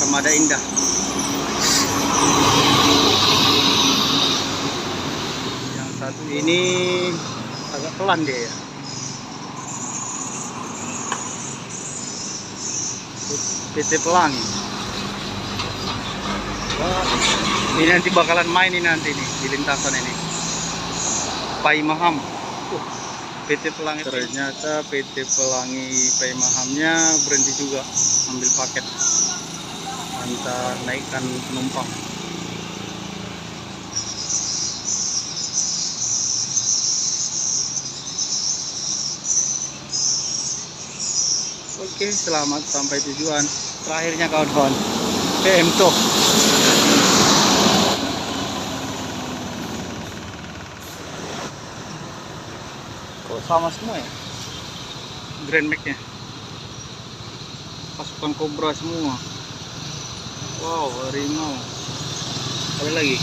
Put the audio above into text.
Armada Indah. Yang satu ini agak pelan dia ya. PT Pelangi. Wah, ini nanti bakalan main ini nanti nih di lintasan ini. Paimaham. PT Pelangi. Ternyata PT Pelangi Paimahamnya berhenti juga ambil paket antar naikkan penumpang. Oke, selamat sampai tujuan. Terakhirnya kawan-kawan, PM Toh. Kok sama semua ya? Grand Max-nya. Pasukan Cobra semua. Wow, harimau. Ada lagi.